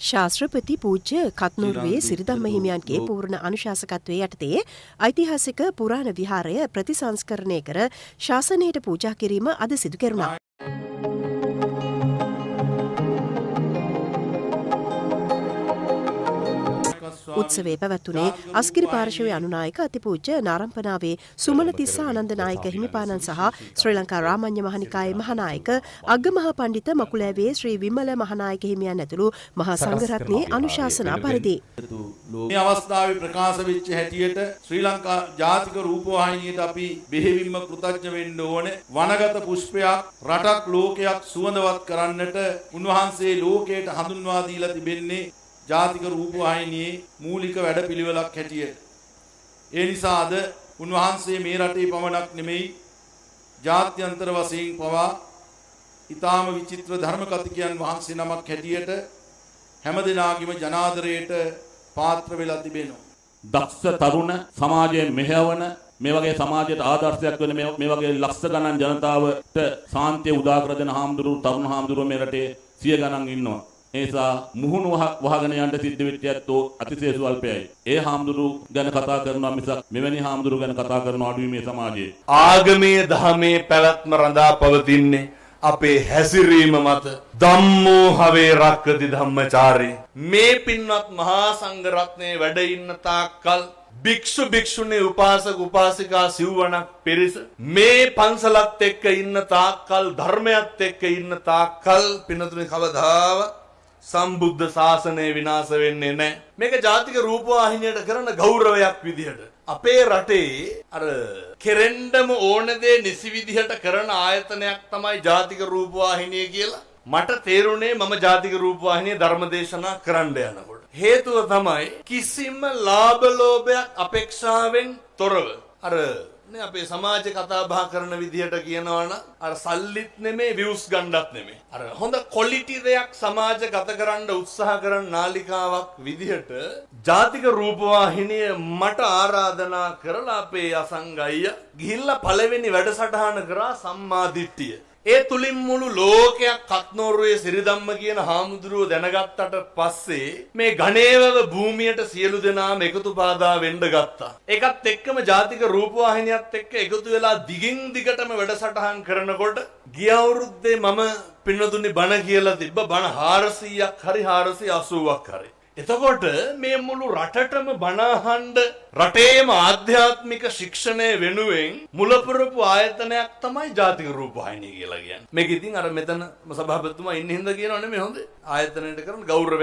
ශාස්ත්‍රපති පූජ්‍ය කත්නෝරුවේ සිරිධම්ම හිමියන්ගේ පූර්ණ අනුශාසකත්වයේ යටතේ ඓතිහාසික පුරාණ විහාරය ප්‍රතිසංස්කරණය කර ශාසනයට පූජා කිරීම අද සිදු කෙරුණා. උත්සවයේ පැවැත්වුණේ අස්ගිරි පාර්ශවයේ අනුනායක අතිපූජ්‍ය නාරම්පනාවේ සුමනතිස්ස ආනන්දනායක හිමිපාණන් සහ ශ්‍රී ලංකා රාමඤ්ඤ මහනිකායේ මහානායක අග්ගමහා පඬිත මකුලෑවේ ශ්‍රී විමල මහානායක හිමියන් ඇතුළු මහා සංඝරත්නයේ අනුශාසනා පරිදි මේ අවස්ථාවේ ප්‍රකාශ වෙච්ච හැටියට ශ්‍රී ලංකා ජාතික රූපවාහිනියට අපි බෙහෙවින්ම කෘතඥ වෙන්න ඕනේ. වනගත පුෂ්පයක් රටක් ලෝකයක් සුවඳවත් කරන්නට උන්වහන්සේ ලෝකයට හඳුන්වා දීලා තිබෙන්නේ ජාතික රූපවාහිනියේ මූලික වැඩපිළිවෙලක් හැටියට. ඒ නිසා අද උන්වහන්සේ මේ රටේ පමණක් නෙමෙයි ජාත්‍යන්තර වශයෙන් පවා ඊටාම විචිත්‍ර ධර්ම කතිකයන් වහන්සේ නමක් හැටියට හැමදෙනාගේම ජනාදරයට පාත්‍ර වෙලා තිබෙනවා. දක්ෂ තරුණ සමාජයේ මෙහෙවන මේ වගේ සමාජයට ආදර්ශයක් වෙන මේ වගේ ලක්ෂ ගණන් ජනතාවට සාන්තිය උදා කර දෙන හාමුදුරුවෝ තරුණ හාමුදුරුවෝ මේ රටේ සිය ගණන් ඉන්නවා. ඒසා මුහුණු වහගෙන යන්න සිද්ධ වෙච්ච ඇත්තෝ අතිශය ස්වල්පයයි. ඒ හාමුදුරු ගැන කතා කරනවා මිසක් මෙවැනි හාමුදුරු ගැන කතා කරන අඩුයි මේ සමාජයේ. ආගමේ දහමේ පැවැත්ම රඳා පවතින්නේ අපේ හැසිරීම මත. ධම්මෝ හවේ රක්කති ධම්මචාරේ. මේ පින්වත් මහා සංඝ රත්නයේ වැඩ ඉන්න තාක්කල් භික්ෂු භික්ෂුණී උපාසක උපාසිකා සිව්වණක් පිරිස මේ පන්සලත් එක්ක ඉන්න තාක්කල් ධර්මයත් එක්ක ඉන්න තාක්කල් පින්නතුනේ කවදාවත් සම්බුද්ධ ශාසනය විනාශ වෙන්නේ නැහැ. මේක ජාතික රූපවාහිනියට කරන ගෞරවයක් විදිහට. අපේ රටේ අර කෙරෙන්නම ඕන දේ නිසි විදිහට කරන ආයතනයක් තමයි ජාතික රූපවාහිනිය කියලා. මට තේරුණේ මම ජාතික රූපවාහිනියේ ධර්මදේශනා කරන්න යනකොට. හේතුව තමයි කිසිම ලාභ ලෝභයක් අපේක්ෂාවෙන් තොරව අර නේ අපේ සමාජේ කතා බහ කරන විදිහට කියනවනම් අර සල්ලිත් නෙමෙයි views ගන්නත් නෙමෙයි අර හොඳ quality දෙයක් සමාජගත කරන්න උත්සාහ කරන නාලිකාවක් විදිහට ජාතික රූපවාහිනිය මට ආරාධනා කරලා අපේ අසංගය ගිහිල්ලා පළවෙනි වැඩසටහන කරා සම්මාදිට්ඨිය. ඒ තුලින් මුළු ලෝකයක් කත්නෝරුවේ සිරිධම්ම කියන හාමුදුරුව දැනගත්තට පස්සේ මේ ගණේවව භූමියට සියලු දෙනාම එකතු පාදා වෙන්න ගත්තා. ඒකත් එක්කම ජාතික රූපවාහිනියත් එක්ක එකතු වෙලා දිගින් දිගටම වැඩසටහන් කරනකොට ගිය අවුරුද්දේ මම පින්නතුනි බණ කියලා තිබ්බ බණ 400ක් හරි 480ක් හරි. එතකොට මේ මුළු රටටම බණ අහන්න රටේම ආධ්‍යාත්මික ශික්ෂණය වෙනුවෙන් මුලපුරපු ආයතනයක් තමයි ජාතික රූපවාහිනිය කියලා කියන්නේ. මේක ඉතින් අර මෙතන සභාපතිතුමා ඉන්න හින්දා කියනව නෙමෙයි හොඳේ. ආයතනයට කරන ගෞරවය